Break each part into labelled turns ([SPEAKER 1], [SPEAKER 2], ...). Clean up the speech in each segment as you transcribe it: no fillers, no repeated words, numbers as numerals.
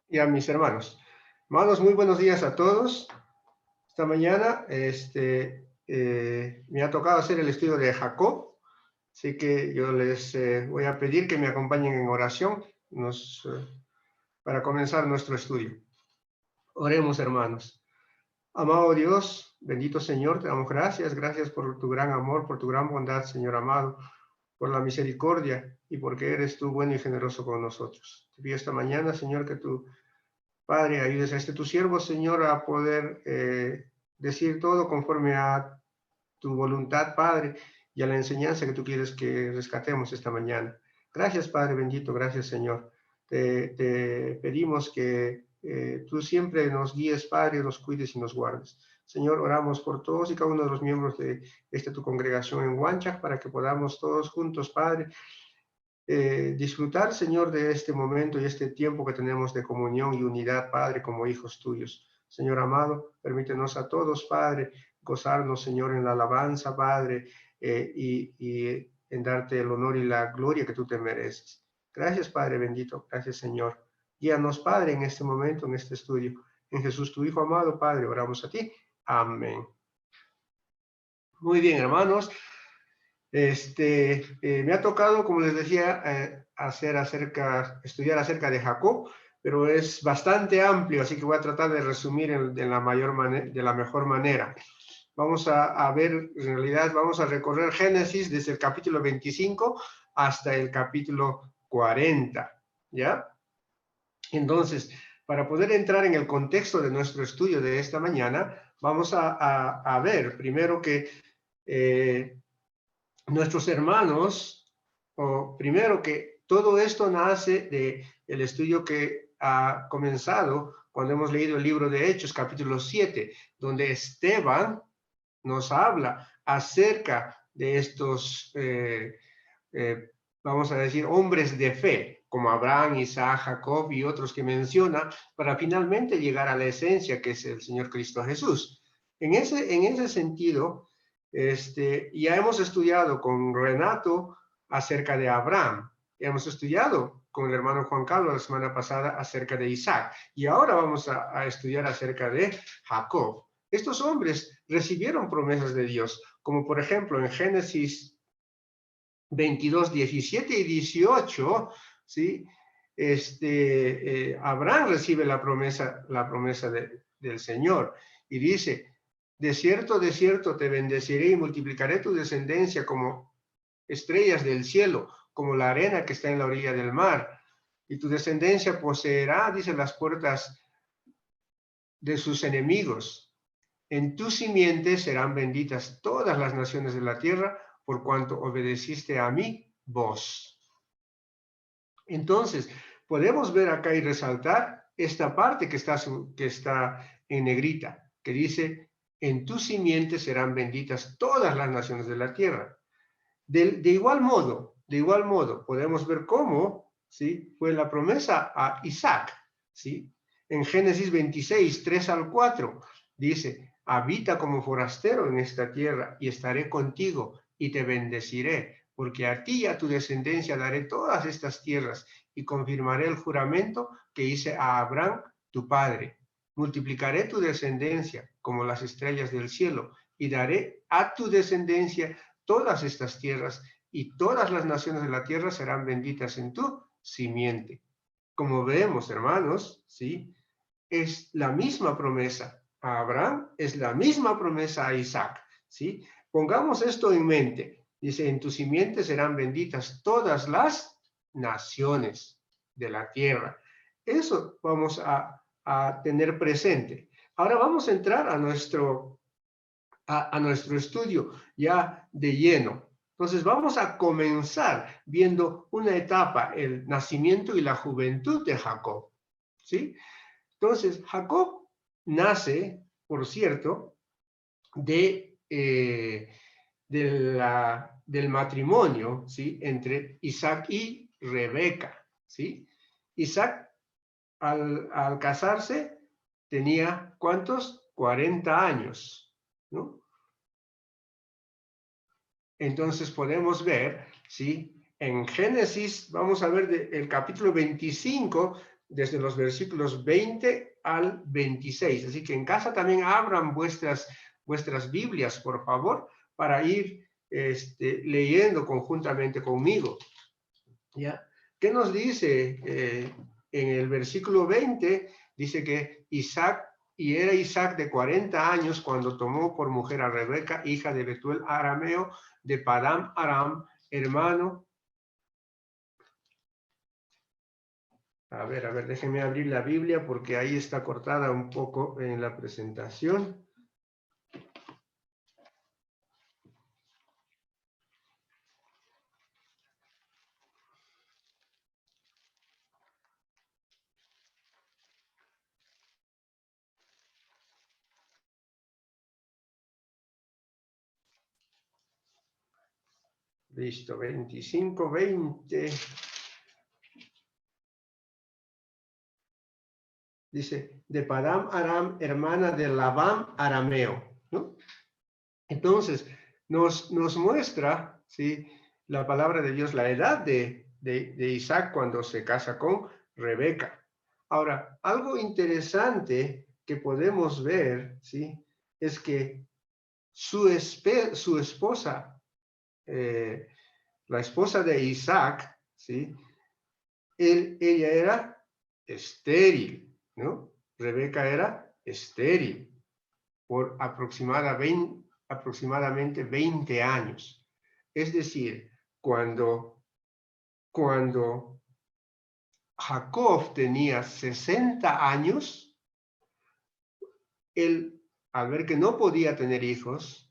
[SPEAKER 1] Y a mis hermanos. Hermanos, muy buenos días a todos. Esta mañana me ha tocado hacer el estudio de Jacob, así que yo les voy a pedir que me acompañen en oración para comenzar nuestro estudio. Oremos, hermanos. Amado Dios, bendito Señor, te damos gracias. Gracias por tu gran amor, por tu gran bondad, Señor amado, por la misericordia y porque eres tú bueno y generoso con nosotros. Te pido esta mañana, Señor, que tú, Padre, ayudes a tu siervo, Señor, a poder decir todo conforme a tu voluntad, Padre, y a la enseñanza que tú quieres que rescatemos esta mañana. Gracias, Padre bendito, gracias, Señor. Te pedimos que tú siempre nos guíes, Padre, nos cuides y nos guardes. Señor, oramos por todos y cada uno de los miembros de tu congregación en Huanchac para que podamos todos juntos, Padre, disfrutar, Señor, de este momento y este tiempo que tenemos de comunión y unidad, Padre, como hijos tuyos. Señor amado, permítenos a todos, Padre, gozarnos, Señor, en la alabanza, Padre, y en darte el honor y la gloria que tú te mereces. Gracias, Padre bendito. Gracias, Señor. Guíanos, Padre, en este momento, en este estudio. En Jesús, tu Hijo amado, Padre, oramos a ti. Amén. Muy bien, hermanos. Me ha tocado, como les decía, estudiar acerca de Jacob, pero es bastante amplio, así que voy a tratar de resumir de la mejor manera. Vamos a ver, en realidad, vamos a recorrer Génesis desde el capítulo 25 hasta el capítulo 40, ¿ya? Entonces, para poder entrar en el contexto de nuestro estudio de esta mañana, vamos a ver primero que nuestros hermanos, primero que todo esto nace del estudio que ha comenzado cuando hemos leído el libro de Hechos, capítulo 7, donde Esteban nos habla acerca de estos, vamos a decir, hombres de fe, como Abraham, Isaac, Jacob y otros que menciona, para finalmente llegar a la esencia que es el Señor Cristo Jesús. En ese sentido, ya hemos estudiado con Renato acerca de Abraham, hemos estudiado con el hermano Juan Carlos la semana pasada acerca de Isaac, y ahora vamos a estudiar acerca de Jacob. Estos hombres recibieron promesas de Dios, como por ejemplo en Génesis 22, 17 y 18, ¿sí? Abraham recibe la promesa del Señor y dice: de cierto te bendeciré y multiplicaré tu descendencia como estrellas del cielo, como la arena que está en la orilla del mar, y tu descendencia poseerá, dice, las puertas de sus enemigos. En tu simiente serán benditas todas las naciones de la tierra, por cuanto obedeciste a mi voz. Entonces, podemos ver acá y resaltar esta parte que está en negrita, que dice: en tu simiente serán benditas todas las naciones de la tierra. De igual modo, podemos ver cómo, ¿sí?, fue la promesa a Isaac, ¿sí? En Génesis 26, 3 al 4, dice: habita como forastero en esta tierra y estaré contigo y te bendeciré, porque a ti y a tu descendencia daré todas estas tierras y confirmaré el juramento que hice a Abraham, tu padre. Multiplicaré tu descendencia como las estrellas del cielo y daré a tu descendencia todas estas tierras y todas las naciones de la tierra serán benditas en tu simiente. Como vemos, hermanos, ¿sí?, es la misma promesa a Abraham, es la misma promesa a Isaac, ¿sí? Pongamos esto en mente. Dice: en tu simiente serán benditas todas las naciones de la tierra. Eso vamos a tener presente. Ahora vamos a entrar a nuestro estudio ya de lleno. Entonces vamos a comenzar viendo una etapa, el nacimiento y la juventud de Jacob, ¿sí? Entonces, Jacob nace, por cierto, del matrimonio, ¿sí?, entre Isaac y Rebeca, ¿sí? Isaac, al casarse, tenía, ¿cuántos? 40 años, ¿no? Entonces podemos ver, ¿sí?, en Génesis, vamos a ver el capítulo 25, desde los versículos 20 al 26. Así que en casa también abran vuestras Biblias, por favor, para ir leyendo conjuntamente conmigo. ¿Ya? ¿Qué nos dice? En el versículo 20 dice que era Isaac de 40 años cuando tomó por mujer a Rebeca, hija de Betuel arameo, de Padam Aram, hermano. A ver, déjenme abrir la Biblia porque ahí está cortada un poco en la presentación. Listo, 25, 20. Dice, de Padam Aram, hermana de Labán arameo, ¿no? Entonces, nos muestra, ¿sí?, la palabra de Dios, la edad de Isaac cuando se casa con Rebeca. Ahora, algo interesante que podemos ver, ¿sí?, es que su esposa, la esposa de Isaac, ¿sí?, ella era estéril, ¿no? Rebeca era estéril por aproximadamente 20 años. Es decir, cuando Jacob tenía 60 años, él, al ver que no podía tener hijos,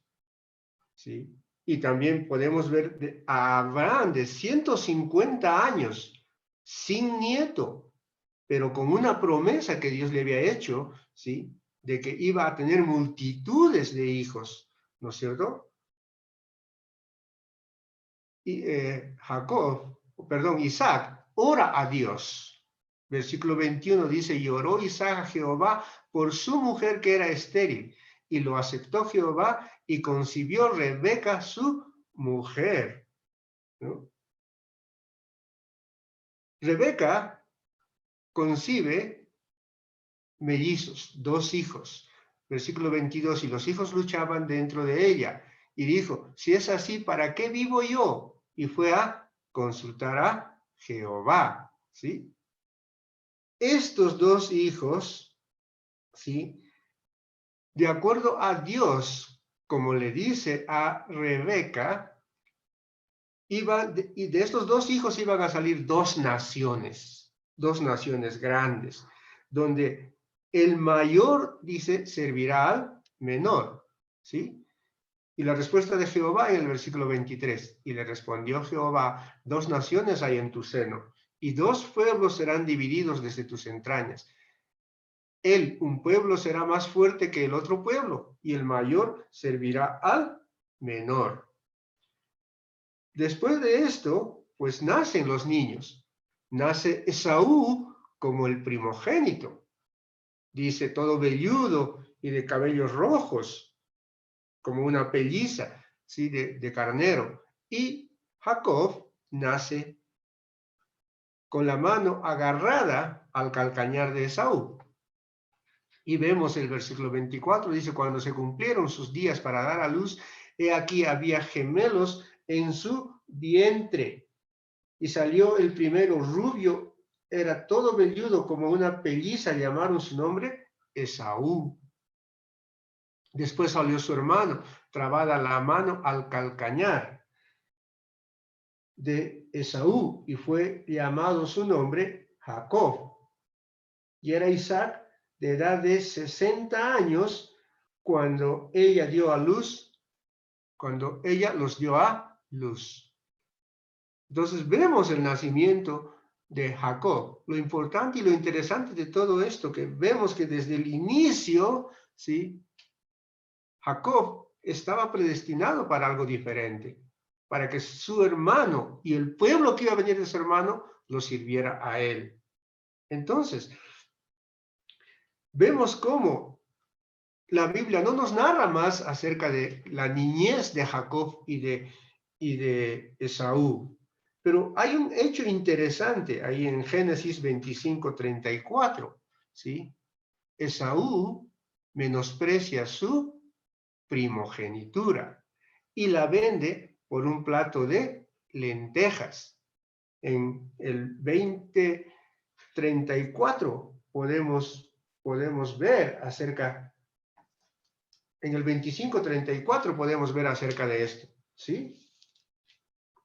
[SPEAKER 1] ¿sí?, y también podemos ver a Abraham de 150 años, sin nieto, pero con una promesa que Dios le había hecho, ¿sí?, de que iba a tener multitudes de hijos, ¿no es cierto? Y Isaac ora a Dios. Versículo 21 dice, y oró Isaac a Jehová por su mujer que era estéril, y lo aceptó Jehová, y concibió Rebeca su mujer, ¿no? Rebeca concibe mellizos, 2 hijos. Versículo 22, y los hijos luchaban dentro de ella, y dijo, si es así, ¿para qué vivo yo? Y fue a consultar a Jehová, ¿sí? Estos 2 hijos, ¿sí?, de acuerdo a Dios, como le dice a Rebeca, y de estos 2 hijos iban a salir 2 naciones grandes, donde el mayor, dice, servirá al menor, ¿sí? Y la respuesta de Jehová en el versículo 23, y le respondió Jehová, 2 naciones hay en tu seno, y 2 pueblos serán divididos desde tus entrañas. Un pueblo será más fuerte que el otro pueblo, y el mayor servirá al menor. Después de esto, pues nacen los niños. Nace Esaú como el primogénito. Dice, todo velludo y de cabellos rojos, como una pelliza, ¿sí?, de carnero. Y Jacob nace con la mano agarrada al calcañar de Esaú. Y vemos el versículo 24, dice, cuando se cumplieron sus días para dar a luz, he aquí había gemelos en su vientre. Y salió el primero rubio, era todo velludo como una pelliza, llamaron su nombre Esaú. Después salió su hermano, trabada la mano al calcañar de Esaú, y fue llamado su nombre Jacob. Y era Isaac de edad de 60 años cuando ella los dio a luz. Entonces vemos el nacimiento de Jacob. Lo importante y lo interesante de todo esto, que vemos que desde el inicio, ¿sí?, Jacob estaba predestinado para algo diferente, para que su hermano y el pueblo que iba a venir de su hermano lo sirviera a él. Entonces, vemos cómo la Biblia no nos narra más acerca de la niñez de Jacob y de Esaú. Pero hay un hecho interesante ahí en Génesis 25:34, ¿sí? Esaú menosprecia su primogenitura y la vende por un plato de lentejas. En el 20:34 podemos ver acerca, en el 25:34 podemos ver acerca de esto, ¿sí?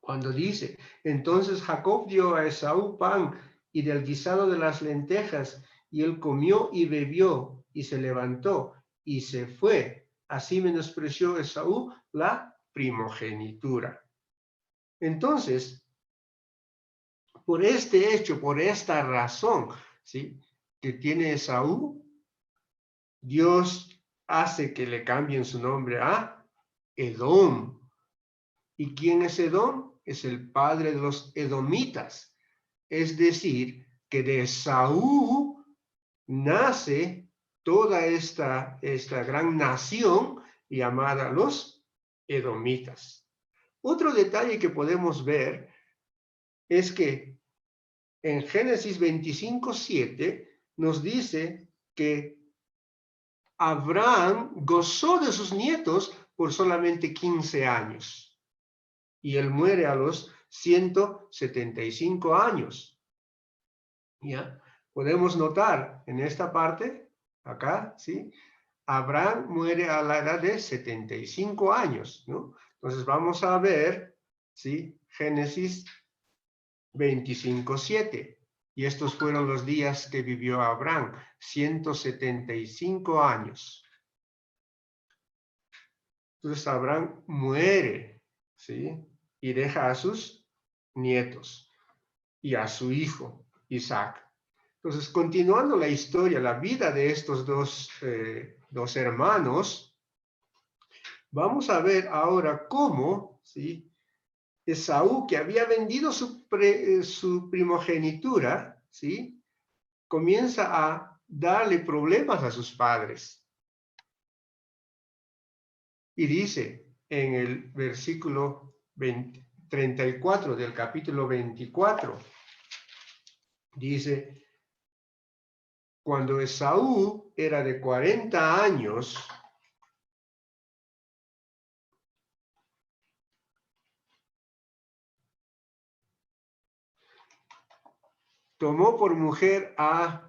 [SPEAKER 1] Cuando dice, entonces Jacob dio a Esaú pan y del guisado de las lentejas, y él comió y bebió, y se levantó, y se fue. Así menospreció Esaú la primogenitura. Entonces, por este hecho, por esta razón, ¿sí?, que tiene Esaú, Dios hace que le cambien su nombre a Edom. ¿Y quién es Edom? Es el padre de los edomitas. Es decir, que de Esaú nace toda esta gran nación llamada los edomitas. Otro detalle que podemos ver es que en Génesis 25:7 nos dice que Abraham gozó de sus nietos por solamente 15 años y él muere a los 175 años. ¿Ya? Podemos notar en esta parte, acá, ¿sí? Abraham muere a la edad de 75 años, ¿no? Entonces vamos a ver, ¿sí?, Génesis 25:7. Y estos fueron los días que vivió Abraham, 175 años. Entonces Abraham muere, ¿sí?, y deja a sus nietos y a su hijo, Isaac. Entonces, continuando la historia, la vida de estos dos hermanos, vamos a ver ahora cómo, ¿sí?, Esaú, que había vendido su primogenitura, ¿sí?, comienza a darle problemas a sus padres. Y dice en el versículo 34 del capítulo 24, dice, cuando Esaú era de 40 años, tomó por mujer a...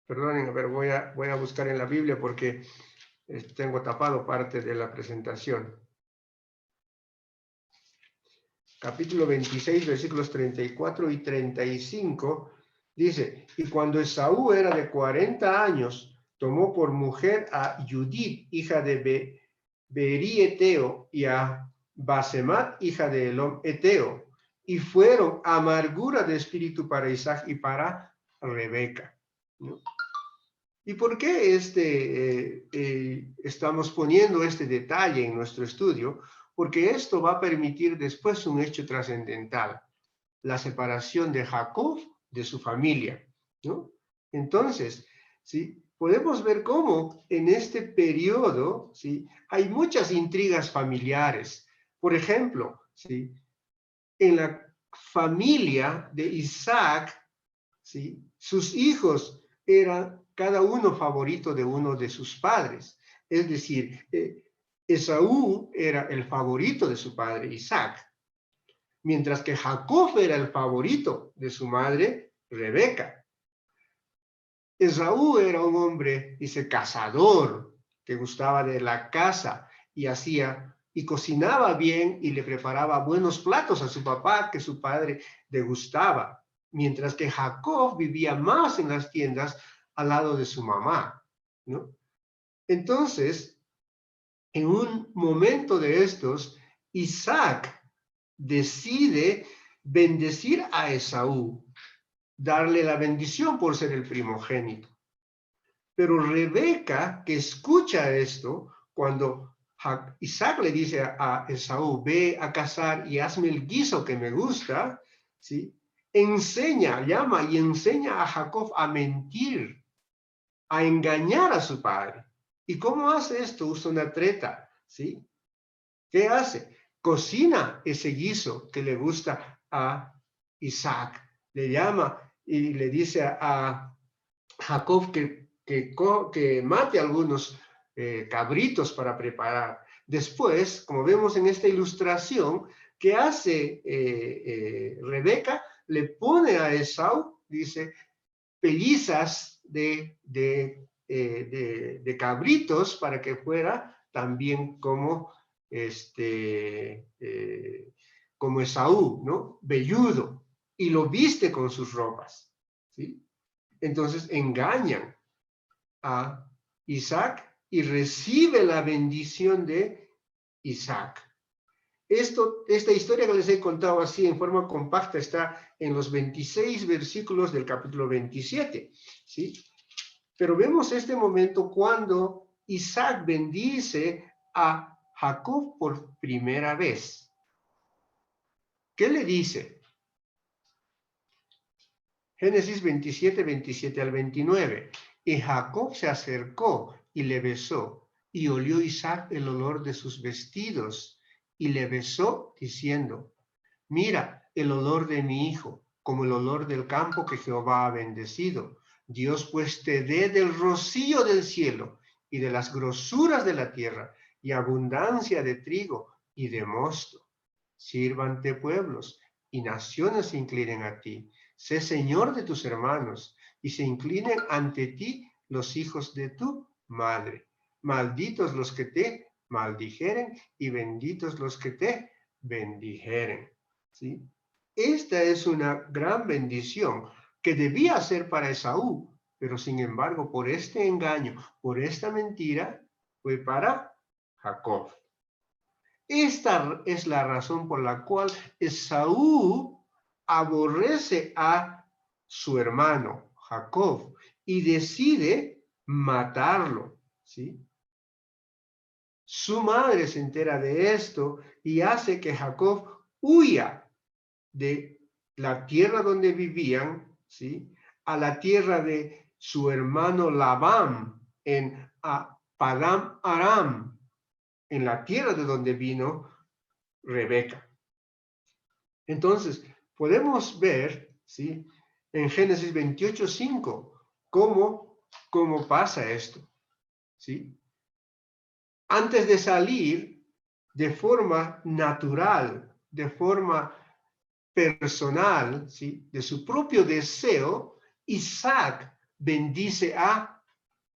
[SPEAKER 1] Perdonen, a ver, voy a buscar en la Biblia porque tengo tapado parte de la presentación. Capítulo 26, versículos 34 y 35, dice, y cuando Esaú era de 40 años, tomó por mujer a Judith, hija de Beeri Eteo, y a Basemat, hija de Elom Eteo, y fueron amargura de espíritu para Isaac y para Rebeca, ¿no? ¿Y por qué estamos poniendo este detalle en nuestro estudio? Porque esto va a permitir después un hecho trascendental, la separación de Jacob de su familia, ¿no? Entonces, ¿sí?, podemos ver cómo en este periodo, ¿sí?, hay muchas intrigas familiares. Por ejemplo, ¿sí?, en la familia de Isaac, ¿sí?, sus hijos eran cada uno favorito de uno de sus padres. Es decir, Esaú era el favorito de su padre Isaac, mientras que Jacob era el favorito de su madre Rebeca. Esaú era un hombre, dice, cazador, que gustaba de la caza y cocinaba bien y le preparaba buenos platos a su papá que su padre degustaba, mientras que Jacob vivía más en las tiendas al lado de su mamá, ¿no? Entonces, en un momento de estos, Isaac decide bendecir a Esaú, darle la bendición por ser el primogénito. Pero Rebeca, que escucha esto, cuando Isaac le dice a Esaú, ve a cazar y hazme el guiso que me gusta, ¿sí?, llama y enseña a Jacob a mentir a engañar a su padre. ¿Y cómo hace esto? Usa una treta, ¿sí? ¿Qué hace? Cocina ese guiso que le gusta a Isaac. Le llama y le dice a Jacob que mate algunos cabritos para preparar. Después, como vemos en esta ilustración, ¿qué hace Rebeca? Le pone a Esaú, dice, pellizas de cabritos para que fuera también como Esaú, ¿no? Velludo, y lo viste con sus ropas, ¿sí? Entonces engañan a Isaac y recibe la bendición de Isaac. Esta historia que les he contado así en forma compacta está en los 26 versículos del capítulo 27, ¿sí? Pero vemos este momento cuando Isaac bendice a Jacob por primera vez. ¿Qué le dice? Génesis 27, 27 al 29. Y Jacob se acercó y le besó, y olió Isaac el olor de sus vestidos, y le besó diciendo, mira el olor de mi hijo, como el olor del campo que Jehová ha bendecido. Dios pues te dé del rocío del cielo y de las grosuras de la tierra, y abundancia de trigo y de mosto. Sírvante pueblos, y naciones se inclinen a ti. Sé señor de tus hermanos, y se inclinen ante ti los hijos de tu madre. Malditos los que te maldijeren, y benditos los que te bendijeren. ¿Sí? Esta es una gran bendición que debía ser para Esaú, pero sin embargo, por este engaño, por esta mentira, fue para Jacob. Esta es la razón por la cual Esaú aborrece a su hermano Jacob y decide matarlo, ¿sí? Su madre se entera de esto y hace que Jacob huya de la tierra donde vivían, ¿sí? A la tierra de su hermano Labán en Padam Aram, en la tierra de donde vino Rebeca. Entonces, podemos ver, ¿sí? En Génesis 28:5, cómo pasa esto, ¿sí? Antes de salir de forma natural, de forma personal, ¿sí? De su propio deseo, Isaac bendice a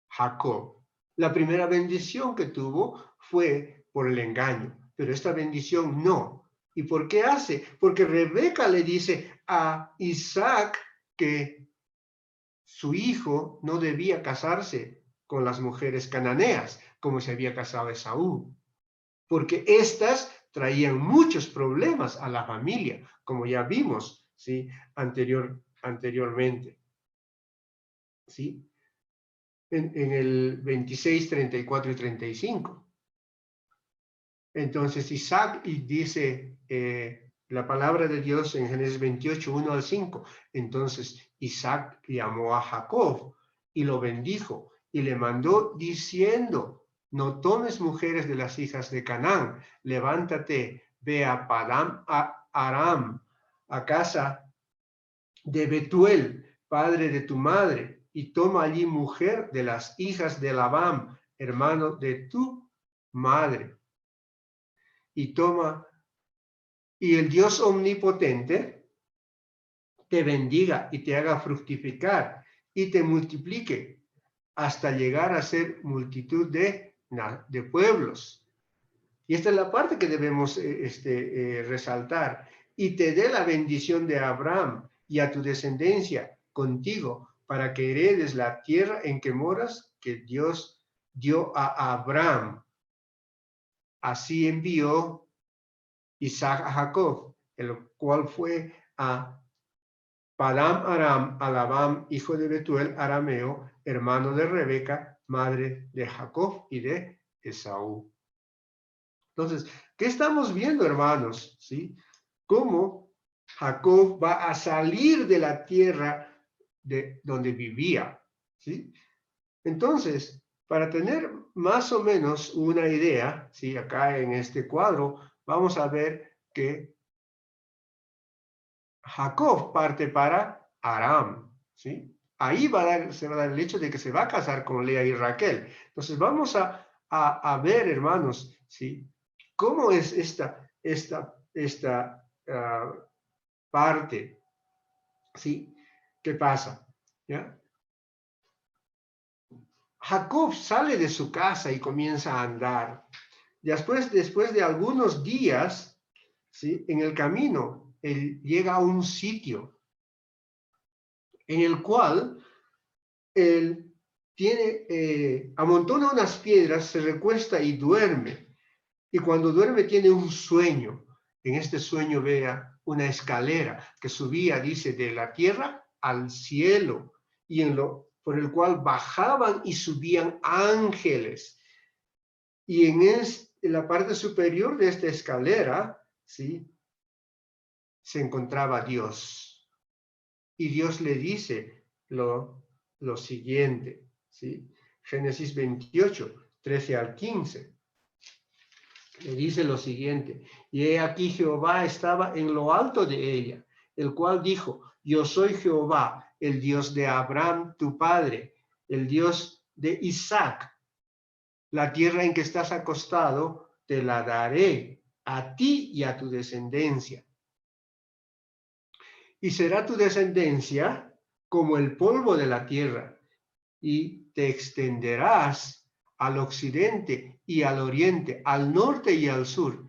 [SPEAKER 1] Jacob. La primera bendición que tuvo fue por el engaño, pero esta bendición no. ¿Y por qué hace? Porque Rebeca le dice a Isaac que su hijo no debía casarse con las mujeres cananeas, como se había casado Esaú, porque éstas traían muchos problemas a la familia, como ya vimos, ¿sí? Anteriormente, ¿sí? En el 26, 34 y 35. Entonces Isaac y dice la palabra de Dios en Génesis 28, 1 al 5. Entonces Isaac llamó a Jacob y lo bendijo y le mandó diciendo, no tomes mujeres de las hijas de Canaán, levántate, ve a Padam Aram, a casa de Betuel, padre de tu madre, y toma allí mujer de las hijas de Labán, hermano de tu madre. Y el Dios omnipotente te bendiga y te haga fructificar y te multiplique hasta llegar a ser multitud de pueblos. Y esta es la parte que debemos resaltar. Y te dé la bendición de Abraham y a tu descendencia contigo para que heredes la tierra en que moras, que Dios dio a Abraham. Así envió Isaac a Jacob, el cual fue a Padam Aram, a Labán, hijo de Betuel, arameo, hermano de Rebeca, madre de Jacob y de Esaú. Entonces, ¿qué estamos viendo, hermanos? ¿Sí? Cómo Jacob va a salir de la tierra de donde vivía, ¿sí? Entonces, para tener más o menos una idea, ¿sí? Acá en este cuadro, vamos a ver que Jacob parte para Aram, ¿sí? Ahí se va a dar el hecho de que se va a casar con Lea y Raquel. Entonces vamos a ver, hermanos, ¿sí? ¿Cómo es esta parte? ¿Sí? ¿Qué pasa? ¿Ya? Jacob sale de su casa y comienza a andar. Después de algunos días, ¿sí? En el camino, él llega a un sitio en el cual él amontona unas piedras, se recuesta y duerme. Y cuando duerme tiene un sueño. En este sueño vea una escalera que subía, dice, de la tierra al cielo, y por el cual bajaban y subían ángeles. Y en la parte superior de esta escalera, ¿sí? Se encontraba Dios. Y Dios le dice lo siguiente, ¿sí? Génesis 28, 13 al 15. Le dice lo siguiente: y he aquí Jehová estaba en lo alto de ella, el cual dijo: yo soy Jehová, el Dios de Abraham tu padre, el Dios de Isaac. La tierra en que estás acostado te la daré a ti y a tu descendencia. Y será tu descendencia como el polvo de la tierra, y te extenderás al occidente y al oriente, al norte y al sur,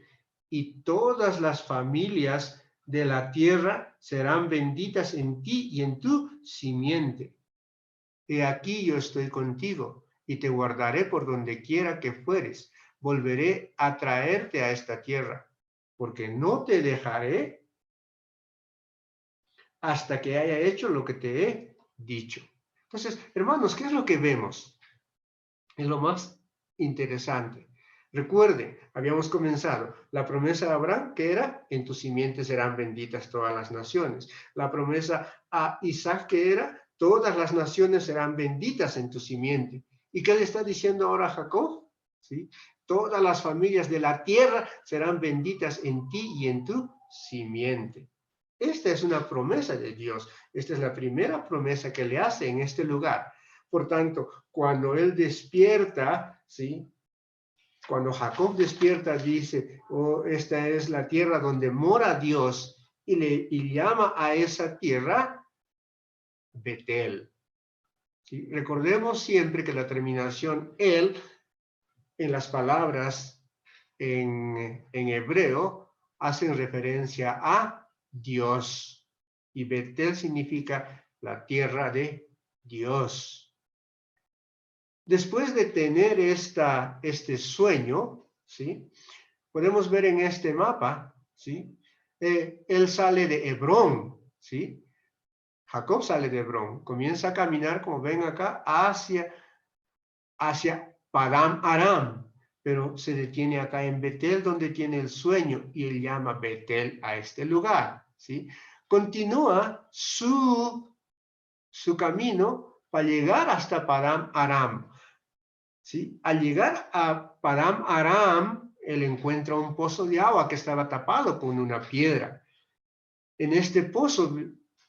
[SPEAKER 1] y todas las familias de la tierra serán benditas en ti y en tu simiente. He aquí yo estoy contigo, y te guardaré por donde quiera que fueres. Volveré a traerte a esta tierra, porque no te dejaré hasta que haya hecho lo que te he dicho. Entonces, hermanos, ¿qué es lo que vemos? Es lo más interesante. Recuerden, habíamos comenzado la promesa de Abraham, que era: en tu simiente serán benditas todas las naciones. La promesa a Isaac, que era: todas las naciones serán benditas en tu simiente. ¿Y qué le está diciendo ahora a Jacob? ¿Sí? Todas las familias de la tierra serán benditas en ti y en tu simiente. Esta es una promesa de Dios. Esta es la primera promesa que le hace en este lugar. Por tanto, cuando él despierta, ¿sí? Cuando Jacob despierta, dice: oh, esta es la tierra donde mora Dios, y llama a esa tierra Betel. ¿Sí? Recordemos siempre que la terminación el en las palabras en hebreo hacen referencia a Dios, y Betel significa la tierra de Dios. Después de tener este sueño, ¿sí? Podemos ver en este mapa, ¿sí? Él sale de Hebrón, ¿sí? Jacob sale de Hebrón, comienza a caminar, como ven acá, hacia Padam Aram, pero se detiene acá en Betel, donde tiene el sueño, y él llama Betel a este lugar, ¿sí? Continúa su camino para llegar hasta Padam Aram. ¿Sí? Al llegar a Padam Aram, él encuentra un pozo de agua que estaba tapado con una piedra. En este pozo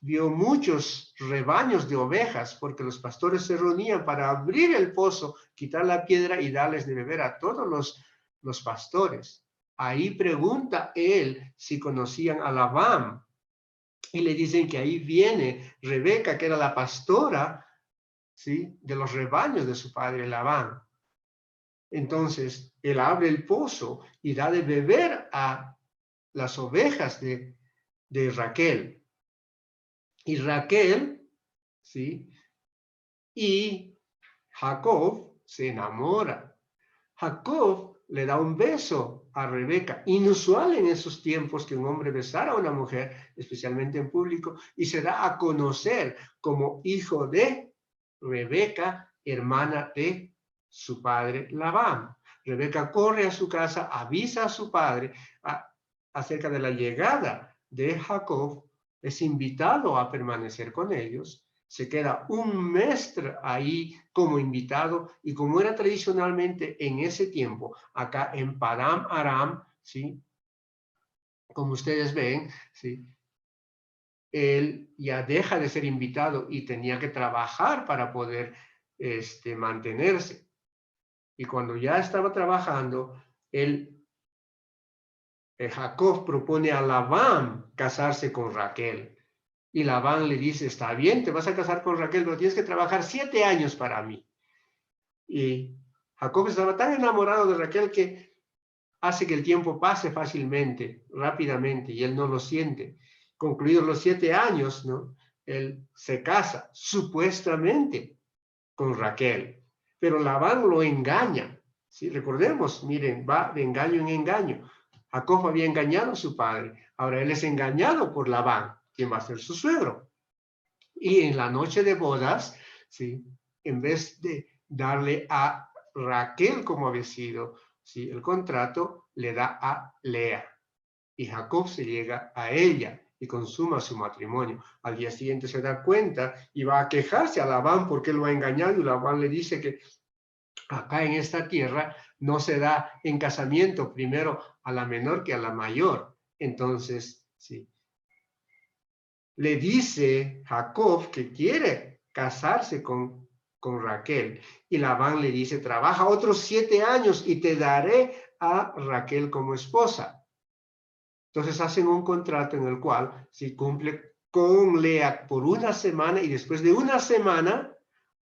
[SPEAKER 1] vio muchos rebaños de ovejas, porque los pastores se reunían para abrir el pozo, quitar la piedra y darles de beber a todos los pastores. Ahí pregunta él si conocían a Labán, y le dicen que ahí viene Rebeca, que era la pastora, ¿sí? De los rebaños de su padre Labán. Entonces, él abre el pozo y da de beber a las ovejas de Raquel. Y Raquel, ¿sí? Y Jacob se enamora. Jacob le da un beso a Rebeca, inusual en esos tiempos que un hombre besara a una mujer, especialmente en público, y se da a conocer como hijo de Rebeca, hermana de su padre Labán. Rebeca corre a su casa, avisa a su padre acerca de la llegada de Jacob, es invitado a permanecer con ellos, se queda un mes ahí como invitado, y como era tradicionalmente en ese tiempo, acá en Padam Aram, ¿sí? Como ustedes ven, ¿sí? Él ya deja de ser invitado y tenía que trabajar para poder mantenerse. Y cuando ya estaba trabajando, Jacob propone a Labán casarse con Raquel. Y Labán le dice, está bien, te vas a casar con Raquel, pero tienes que trabajar 7 años para mí. Y Jacob estaba tan enamorado de Raquel que hace que el tiempo pase fácilmente, rápidamente, y él no lo siente. Concluidos los 7 años, ¿no? Él se casa, supuestamente, con Raquel. Pero Labán lo engaña. ¿Sí? Recordemos, miren, va de engaño en engaño. Jacob había engañado a su padre. Ahora él es engañado por Labán, quien va a ser su suegro. Y en la noche de bodas, ¿sí? En vez de darle a Raquel como había sido, ¿sí? El contrato, le da a Lea. Y Jacob se llega a ella y consuma su matrimonio. Al día siguiente se da cuenta y va a quejarse a Labán porque lo ha engañado, y Labán le dice que acá en esta tierra no se da en casamiento primero a la menor que a la mayor. Entonces, sí, le dice Jacob que quiere casarse con Raquel, y Labán le dice, trabaja otros 7 años y te daré a Raquel como esposa. Entonces hacen un contrato en el cual si cumple con Lea por una semana, y después de una semana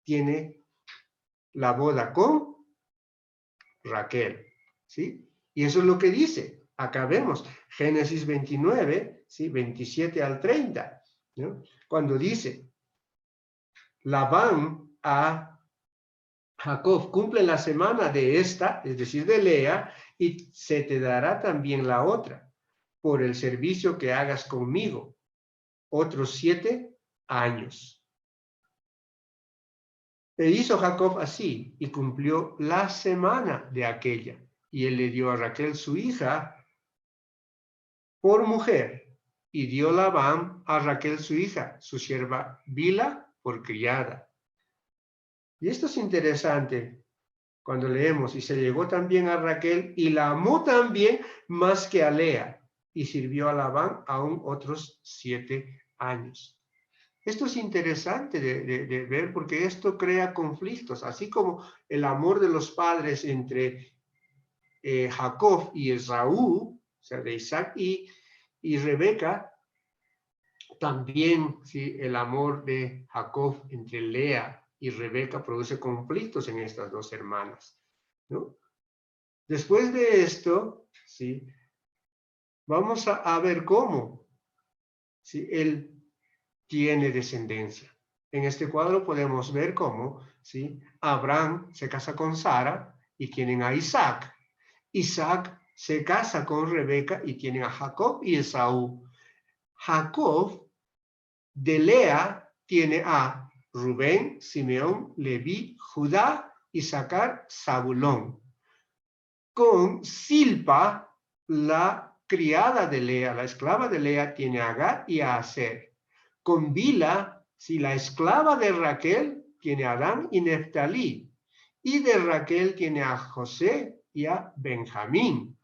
[SPEAKER 1] tiene la boda con Raquel, ¿sí? Y eso es lo que dice. Acá vemos Génesis 29, ¿sí? 27 al 30, ¿no? Cuando dice, Labán a Jacob, cumple la semana de esta, es decir, de Lea, y se te dará también la otra, por el servicio que hagas conmigo, otros 7 años. E hizo Jacob así, y cumplió la semana de aquella, y él le dio a Raquel su hija por mujer, y dio Labán a Raquel su hija, su sierva Bila, por criada. Y esto es interesante cuando leemos, y se llegó también a Raquel y la amó también más que a Lea, y sirvió a Labán aún otros 7 años. Esto es interesante de ver, porque esto crea conflictos, así como el amor de los padres entre Jacob y Esaú, o sea, de Isaac y Rebeca. También, ¿sí? El amor de Jacob entre Lea y Rebeca produce conflictos en estas dos hermanas, ¿no? Después de esto, ¿sí? Vamos a ver cómo, ¿sí? Él tiene descendencia. En este cuadro podemos ver cómo, ¿sí? Abraham se casa con Sara y tienen a Isaac. Isaac se casa con Rebeca y tienen a Jacob y Esaú. Jacob de Lea tiene a Rubén, Simeón, Leví, Judá, Isaacar, Zabulón. Con Silpa, la criada de Lea, la esclava de Lea, tiene a Agar y a Aser. Con Bila, si la esclava de Raquel, tiene a Dan y Neftalí. Y de Raquel tiene a José y a Benjamín.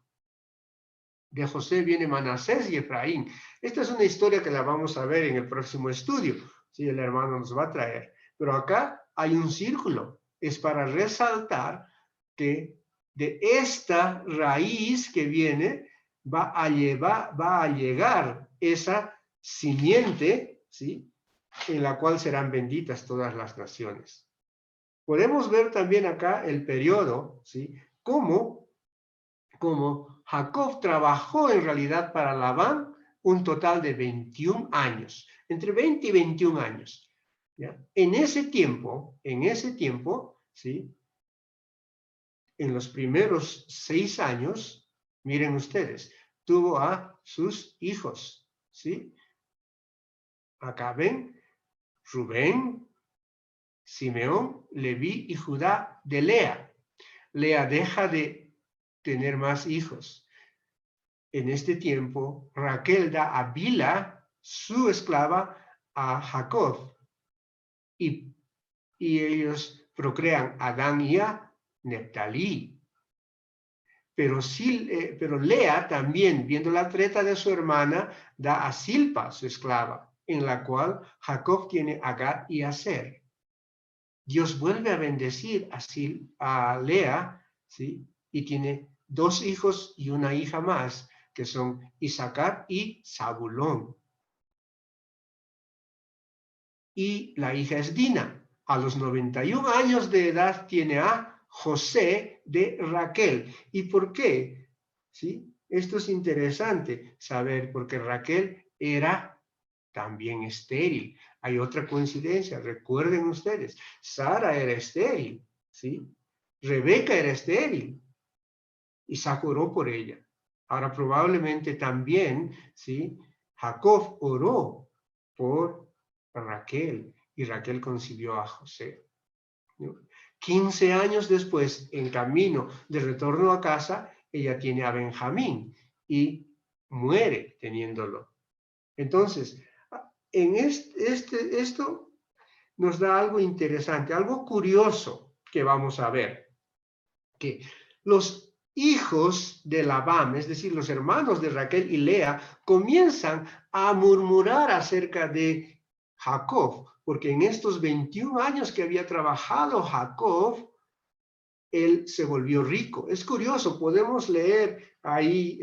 [SPEAKER 1] De José viene Manasés y Efraín. Esta es una historia que la vamos a ver en el próximo estudio. Sí, el hermano nos va a traer. Pero acá hay un círculo. Es para resaltar que de esta raíz que viene va a llegar esa simiente, ¿sí? En la cual serán benditas todas las naciones. Podemos ver también acá el periodo, ¿sí? Como Jacob trabajó en realidad para Labán un total de 21 años, entre 20 y 21 años. ¿Ya? En ese tiempo, ¿sí? En los primeros 6 años, miren ustedes, tuvo a sus hijos, ¿sí? Acá ven, Rubén, Simeón, Leví y Judá de Lea. Lea deja de tener más hijos. En este tiempo, Raquel da a Bila, su esclava, a Jacob. y, y ellos procrean a Dan y a Neftalí. Pero Lea también, viendo la treta de su hermana, da a Silpa, su esclava, en la cual Jacob tiene a Gad y a Aser. Dios vuelve a bendecir a Lea, ¿sí? Y tiene 2 hijos y una hija más, que son Isaacar y Zabulón. Y la hija es Dina. A los 91 años de edad tiene a José de Raquel. ¿Y por qué? ¿Sí? Esto es interesante saber, porque Raquel era también estéril. Hay otra coincidencia, recuerden ustedes, Sara era estéril, ¿sí? Rebeca era estéril. Isaac oró por ella. Ahora probablemente también, ¿sí? Jacob oró por Raquel y Raquel concibió a José. 15 años después, en camino de retorno a casa, ella tiene a Benjamín y muere teniéndolo. Entonces, en esto nos da algo interesante, algo curioso que vamos a ver, que los hijos de Labán, es decir, los hermanos de Raquel y Lea, comienzan a murmurar acerca de Jacob, porque en estos 21 años que había trabajado Jacob, él se volvió rico. Es curioso, podemos leer ahí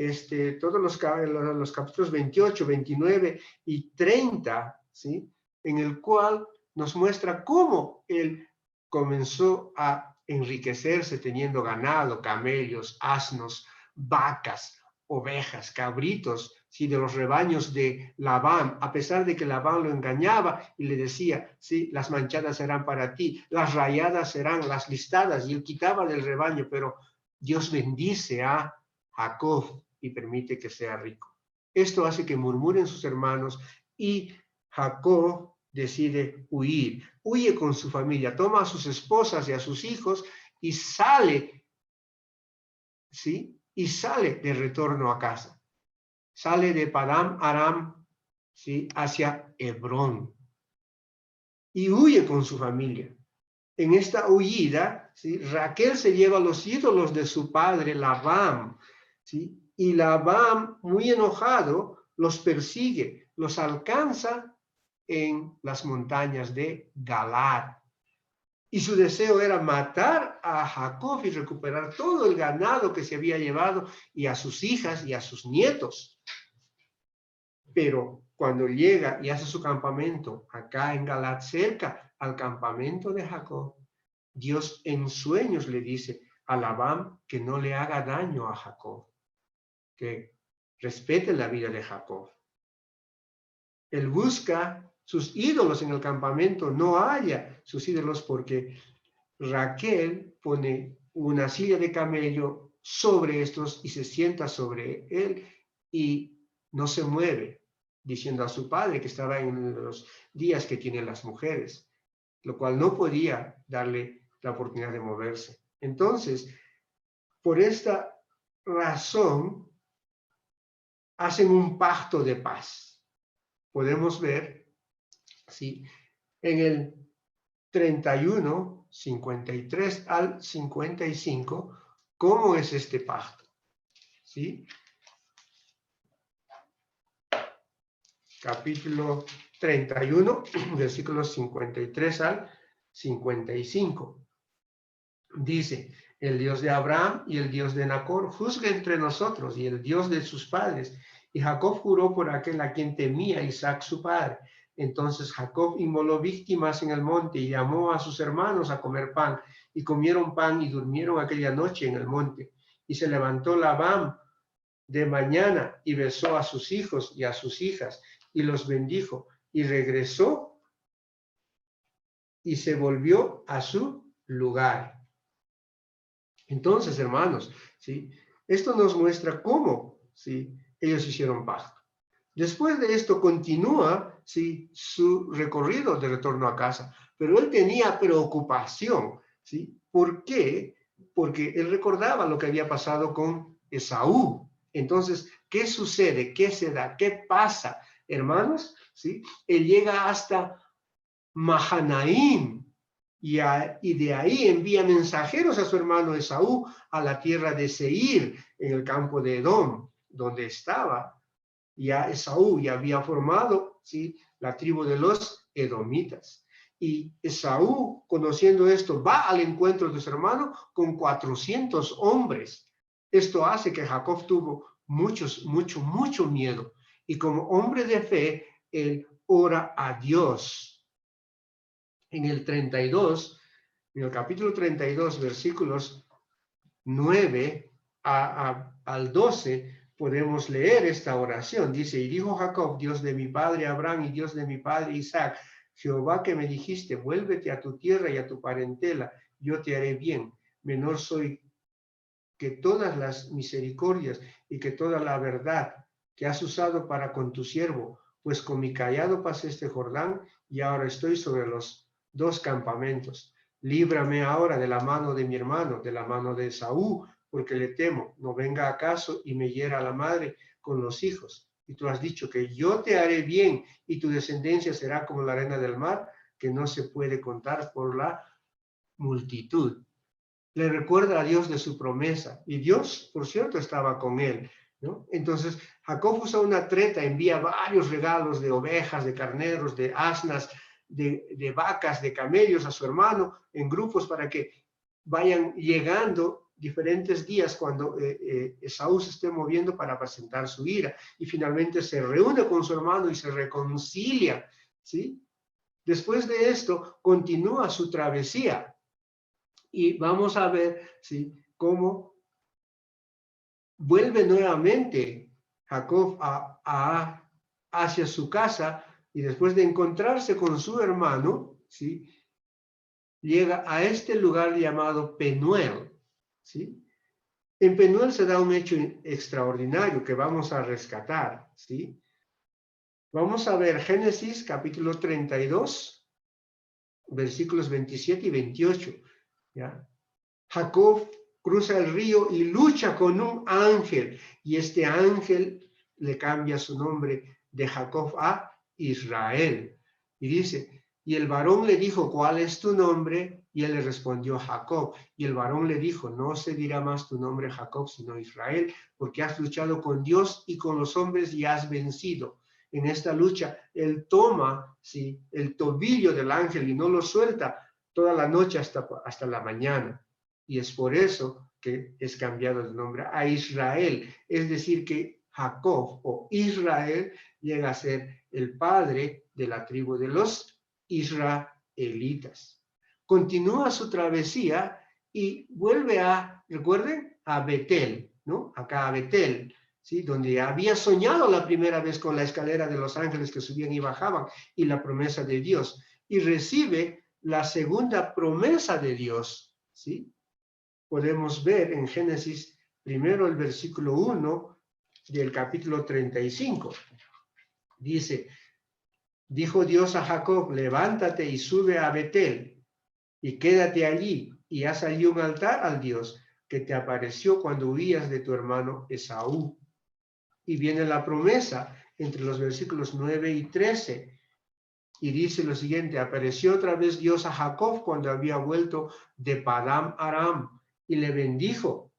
[SPEAKER 1] todos los capítulos 28, 29 y 30, ¿sí? En el cual nos muestra cómo él comenzó a enriquecerse teniendo ganado, camellos, asnos, vacas, ovejas, cabritos, ¿sí? De los rebaños de Labán, a pesar de que Labán lo engañaba y le decía, sí, las manchadas serán para ti, las rayadas serán las listadas, y él quitaba del rebaño, pero Dios bendice a Jacob y permite que sea rico. Esto hace que murmuren sus hermanos y Jacob decide huir, huye con su familia, toma a sus esposas y a sus hijos y sale, ¿sí? Y sale de retorno a casa. Sale de Padam Aram, ¿sí? Hacia Hebrón y huye con su familia. En esta huida, ¿sí? Raquel se lleva los ídolos de su padre Labán, ¿sí? Y Labán, muy enojado, los persigue, los alcanza en las montañas de Galaad. Y su deseo era matar a Jacob y recuperar todo el ganado que se había llevado y a sus hijas y a sus nietos. Pero cuando llega y hace su campamento acá en Galaad, cerca al campamento de Jacob, Dios en sueños le dice a Labán que no le haga daño a Jacob, que respete la vida de Jacob. Él busca sus ídolos en el campamento, no haya sus ídolos porque Raquel pone una silla de camello sobre estos y se sienta sobre él y no se mueve, diciendo a su padre que estaba en los días que tienen las mujeres, lo cual no podía darle la oportunidad de moverse. Entonces, por esta razón, hacen un pacto de paz. Podemos ver, ¿sí? En el 31, 53 al 55, ¿cómo es este pacto? ¿Sí? Capítulo 31, versículos 53 al 55. Dice, el Dios de Abraham y el Dios de Nacor juzgue entre nosotros, y el Dios de sus padres. Y Jacob juró por aquel a quien temía Isaac su padre. Entonces Jacob inmoló víctimas en el monte y llamó a sus hermanos a comer pan. Y comieron pan y durmieron aquella noche en el monte. Y se levantó Labán de mañana y besó a sus hijos y a sus hijas y los bendijo. Y regresó y se volvió a su lugar. Entonces, hermanos, ¿sí? Esto nos muestra cómo, ¿sí? Ellos hicieron pacto. Después de esto continúa, ¿sí? Su recorrido de retorno a casa, pero él tenía preocupación, ¿sí? ¿Por qué? Porque él recordaba lo que había pasado con Esaú. Entonces, ¿qué sucede? ¿Qué se da? ¿Qué pasa? Hermanos, ¿sí? Él llega hasta Mahanaim, y de ahí envía mensajeros a su hermano Esaú a la tierra de Seir, en el campo de Edom, donde estaba. Ya Esaú ya había formado, ¿sí?, la tribu de los edomitas. Y Esaú, conociendo esto, va al encuentro de su hermano con 400 hombres. Esto hace que Jacob tuvo mucho miedo. Y como hombre de fe, él ora a Dios. En el 32, en el capítulo 32, versículos 9 al 12, podemos leer esta oración. Dice, y dijo Jacob, Dios de mi padre Abraham y Dios de mi padre Isaac, Jehová que me dijiste, vuélvete a tu tierra y a tu parentela, yo te haré bien. Menor soy que todas las misericordias y que toda la verdad que has usado para con tu siervo, pues con mi cayado pasé este Jordán y ahora estoy sobre los dos campamentos. Líbrame ahora de la mano de mi hermano, de la mano de Esaú, porque le temo, no venga acaso y me hiera la madre con los hijos. Y tú has dicho que yo te haré bien y tu descendencia será como la arena del mar, que no se puede contar por la multitud. Le recuerda a Dios de su promesa, y Dios, por cierto, estaba con él, ¿no? Entonces, Jacob usa una treta, envía varios regalos de ovejas, de carneros, de asnas, de vacas, de camellos a su hermano en grupos para que vayan llegando diferentes días cuando Esaú se esté moviendo para presentar su ira, y finalmente se reúne con su hermano y se reconcilia, ¿sí? Después de esto, continúa su travesía. Y vamos a ver, ¿sí?, cómo vuelve nuevamente Jacob hacia su casa, y después de encontrarse con su hermano, ¿sí?, llega a este lugar llamado Penuel, ¿sí? En Penuel se da un hecho extraordinario que vamos a rescatar, ¿sí? Vamos a ver Génesis capítulo 32, versículos 27 y 28, ¿ya? Jacob cruza el río y lucha con un ángel, y este ángel le cambia su nombre de Jacob a Israel. Y dice, y el varón le dijo, ¿cuál es tu nombre? Y él le respondió, Jacob. Y el varón le dijo, no se dirá más tu nombre Jacob, sino Israel, porque has luchado con Dios y con los hombres y has vencido. En esta lucha, él toma, ¿sí?, el tobillo del ángel y no lo suelta toda la noche hasta la mañana. Y es por eso que es cambiado de nombre a Israel. Es decir, que Jacob o Israel llega a ser el padre de la tribu de los israelitas. Continúa su travesía y vuelve recuerden, a Betel, ¿no? Acá a Betel, ¿sí?, donde había soñado la primera vez con la escalera de los ángeles que subían y bajaban y la promesa de Dios. Y recibe la segunda promesa de Dios, ¿sí? Podemos ver en Génesis primero el versículo 1 del capítulo 35. Dice, dijo Dios a Jacob, levántate y sube a Betel y quédate allí y haz allí un altar al Dios que te apareció cuando huías de tu hermano Esaú. Y viene la promesa entre los versículos 9 y 13. Y dice lo siguiente, apareció otra vez Dios a Jacob cuando había vuelto de Padam Aram y le bendijo.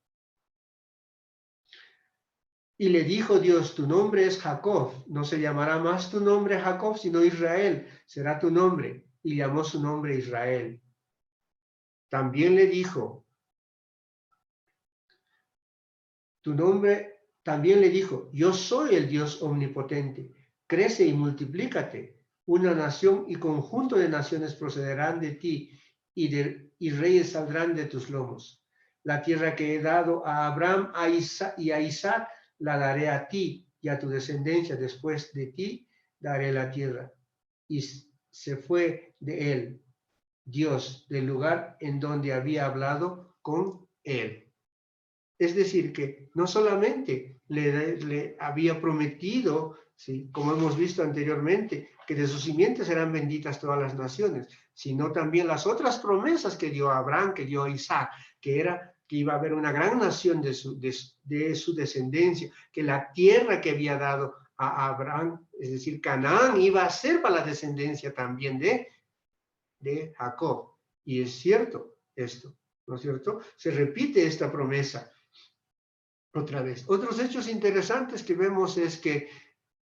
[SPEAKER 1] Y le dijo Dios, tu nombre es Jacob, no se llamará más tu nombre Jacob, sino Israel, será tu nombre. Y llamó su nombre Israel. También le dijo, también le dijo, yo soy el Dios omnipotente, crece y multiplícate. Una nación y conjunto de naciones procederán de ti y reyes saldrán de tus lomos. La tierra que he dado a Abraham y a Isaac la daré a ti y a tu descendencia después de ti daré la tierra. Y se fue de él, Dios, del lugar en donde había hablado con él. Es decir, que no solamente le había prometido, ¿sí?, como hemos visto anteriormente, que de sus simientes serán benditas todas las naciones, sino también las otras promesas que dio a Abraham, que dio a Isaac, que era que iba a haber una gran nación de su descendencia, que la tierra que había dado a Abraham, es decir, Canaán, iba a ser para la descendencia también de de Jacob. Y es cierto esto, ¿no es cierto? Se repite esta promesa otra vez. Otros hechos interesantes que vemos es que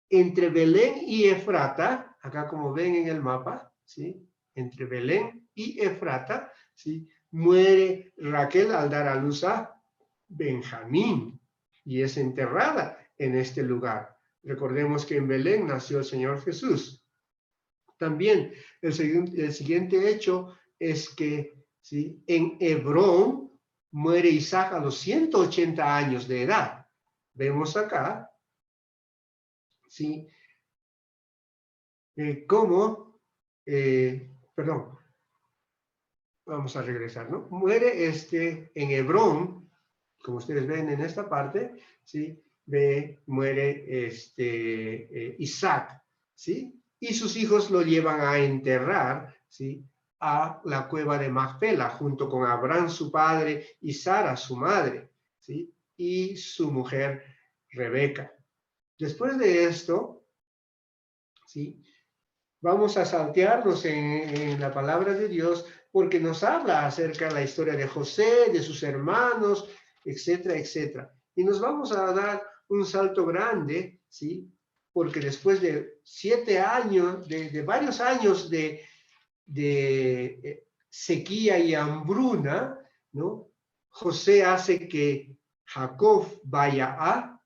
[SPEAKER 1] entre Belén y Efrata, acá como ven en el mapa, ¿sí? Entre Belén y Efrata, ¿sí? Muere Raquel al dar a luz a Benjamín y es enterrada en este lugar. Recordemos que en Belén nació el Señor Jesús. También el siguiente hecho es que, ¿sí? En Hebrón muere Isaac a los 180 años de edad. Vemos acá, ¿sí? Perdón, vamos a regresar, ¿no? Muere en Hebrón, como ustedes ven en esta parte, ¿sí? Muere Isaac, ¿sí? Y sus hijos lo llevan a enterrar, ¿sí? A la cueva de Macpela, junto con Abraham, su padre, y Sara, su madre, ¿sí? Y su mujer, Rebeca. Después de esto, ¿sí? Vamos a saltearnos en la palabra de Dios porque nos habla acerca de la historia de José, de sus hermanos, etcétera, etcétera. Y nos vamos a dar un salto grande, ¿sí? Porque después de 7 años, de varios años de sequía y hambruna, ¿no? José hace que Jacob vaya a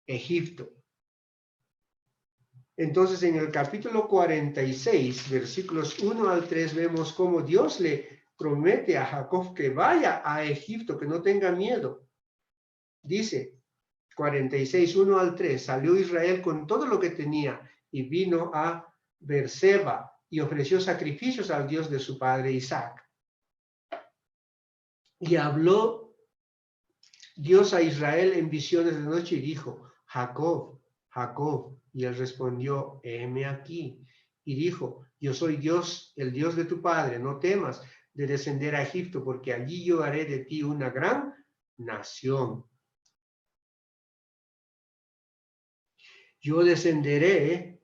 [SPEAKER 1] Egipto. Entonces, en el capítulo 46, versículos 1 al 3, vemos cómo Dios le promete a Jacob que vaya a Egipto, que no tenga miedo. Dice 46, 1 al 3, salió Israel con todo lo que tenía y vino a Beerseba y ofreció sacrificios al Dios de su padre Isaac. Y habló Dios a Israel en visiones de noche y dijo, Jacob, Jacob. Y él respondió, heme aquí. Y dijo, yo soy Dios, el Dios de tu padre, no temas de descender a Egipto, porque allí yo haré de ti una gran nación. Yo descenderé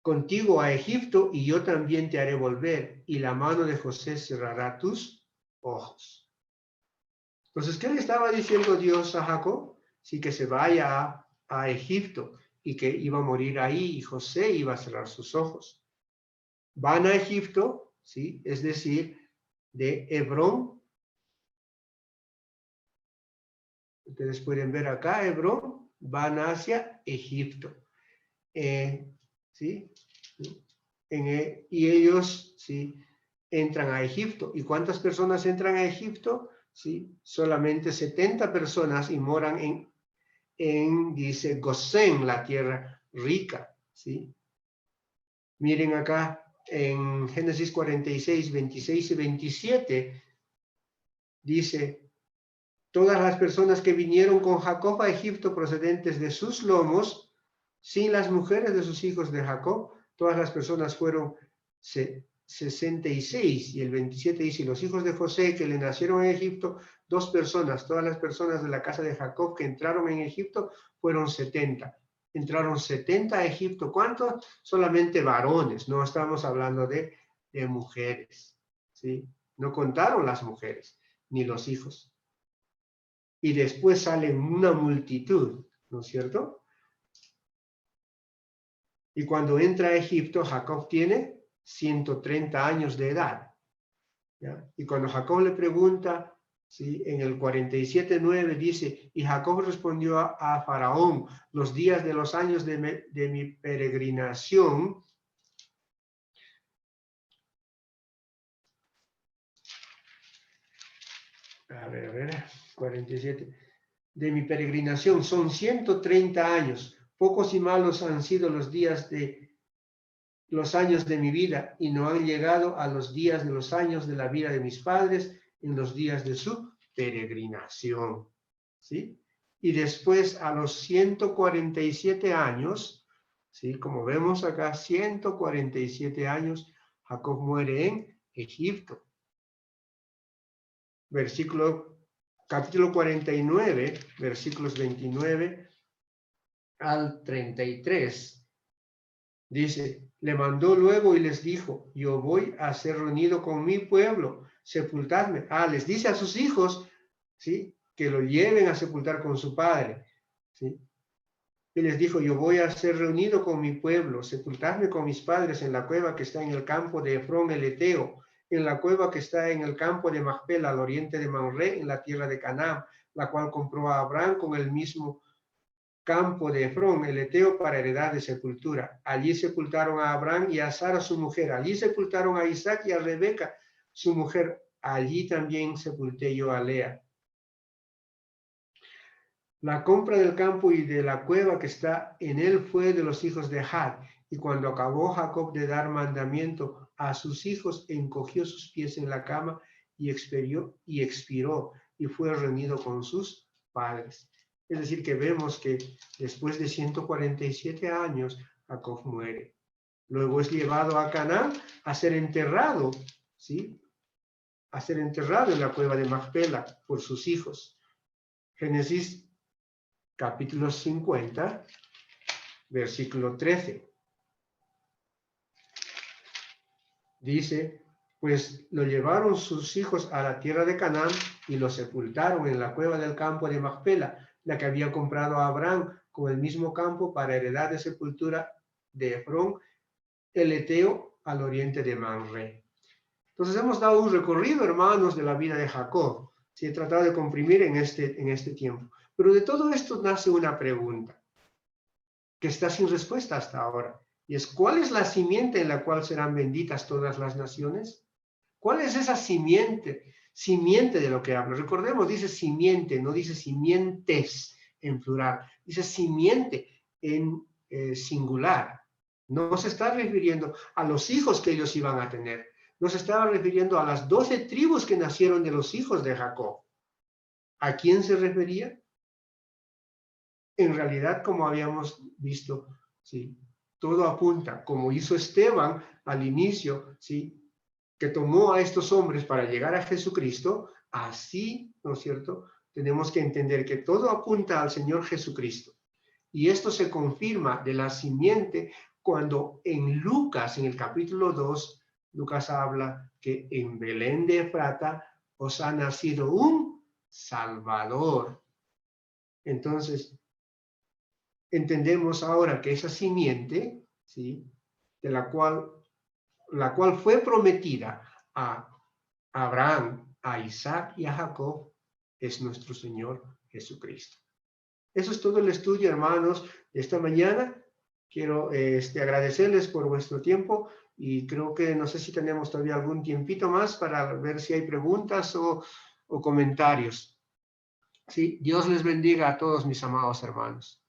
[SPEAKER 1] contigo a Egipto y yo también te haré volver, y la mano de José cerrará tus ojos. Entonces, ¿qué le estaba diciendo Dios a Jacob? Sí, que se vaya a Egipto y que iba a morir ahí y José iba a cerrar sus ojos. Van a Egipto, ¿sí? Es decir, de Hebrón. Ustedes pueden ver acá, Hebrón, van hacia Egipto. ¿Sí? Y ellos, ¿sí? Entran a Egipto. ¿Y cuántas personas entran a Egipto? ¿Sí? Solamente 70 personas y moran dice, Gosén, la tierra rica, ¿sí? Miren acá en Génesis 46, 26 y 27, dice, todas las personas que vinieron con Jacob a Egipto procedentes de sus lomos, sin las mujeres de sus hijos de Jacob, todas las personas fueron 66, y el 27 dice, los hijos de José que le nacieron en Egipto, 2 personas, todas las personas de la casa de Jacob que entraron en Egipto fueron 70. Entraron 70 a Egipto. ¿Cuántos? Solamente varones, no estamos hablando de mujeres, ¿sí? No contaron las mujeres, ni los hijos. Y después sale una multitud, ¿no es cierto? Y cuando entra a Egipto, Jacob tiene 130 años de edad, ¿ya? Y cuando Jacob le pregunta, ¿sí? En el 47:9 dice, y Jacob respondió a Faraón, los días de los años de mi peregrinación, a ver, 47, de mi peregrinación son 130 años, pocos y malos han sido los años de mi vida y no han llegado a los días de los años de la vida de mis padres en los días de su peregrinación, ¿sí? Y después a los 147 años, ¿sí? Como vemos acá, 147 años, Jacob muere en Egipto. Capítulo 49, versículos 29 al 33. Dice, le mandó luego y les dijo, yo voy a ser reunido con mi pueblo, sepultadme. Les dice a sus hijos, ¿sí?, que lo lleven a sepultar con su padre, ¿sí? Y les dijo, yo voy a ser reunido con mi pueblo, sepultadme con mis padres en la cueva que está en el campo de Efrón el Eteo, en la cueva que está en el campo de Macpela, al oriente de Mamre, en la tierra de Canaán, la cual compró a Abraham con el mismo campo de Efrón, el Eteo, para heredad de sepultura. Allí sepultaron a Abraham y a Sara su mujer. Allí sepultaron a Isaac y a Rebeca su mujer. Allí también sepulté yo a Lea. La compra del campo y de la cueva que está en él fue de los hijos de Had. Y cuando acabó Jacob de dar mandamiento a sus hijos, encogió sus pies en la cama y expiró y fue reunido con sus padres. Es decir, que vemos que después de 147 años, Jacob muere. Luego es llevado a Canaán a ser enterrado, ¿sí? A ser enterrado en la cueva de Macpela por sus hijos. Génesis capítulo 50, versículo 13. Dice, pues lo llevaron sus hijos a la tierra de Canaán y lo sepultaron en la cueva del campo de Macpela, la que había comprado a Abraham con el mismo campo para heredad de sepultura de Efrón, el Eteo, al oriente de Mamre. Entonces hemos dado un recorrido, hermanos, de la vida de Jacob. Sí, he tratado de comprimir en este tiempo. Pero de todo esto nace una pregunta que está sin respuesta hasta ahora. Y es, ¿cuál es la simiente en la cual serán benditas todas las naciones? ¿Cuál es esa simiente? Simiente de lo que hablo. Recordemos, dice simiente, no dice simientes en plural. Dice simiente en singular. No se está refiriendo a los hijos que ellos iban a tener. No se estaba refiriendo a las 12 tribus que nacieron de los hijos de Jacob. ¿A quién se refería? En realidad, como habíamos visto, ¿sí?, todo apunta, como hizo Esteban al inicio, ¿sí?, que tomó a estos hombres para llegar a Jesucristo, así, ¿no es cierto?, tenemos que entender que todo apunta al Señor Jesucristo. Y esto se confirma de la simiente cuando en Lucas, en el capítulo 2, Lucas habla que en Belén de Efrata os ha nacido un Salvador. Entonces, entendemos ahora que esa simiente, ¿sí?, de la cual fue prometida a Abraham, a Isaac y a Jacob, es nuestro Señor Jesucristo. Eso es todo el estudio, hermanos, de esta mañana. Quiero agradecerles por vuestro tiempo y creo que no sé si tenemos todavía algún tiempito más para ver si hay preguntas o comentarios. Sí, Dios les bendiga a todos mis amados hermanos.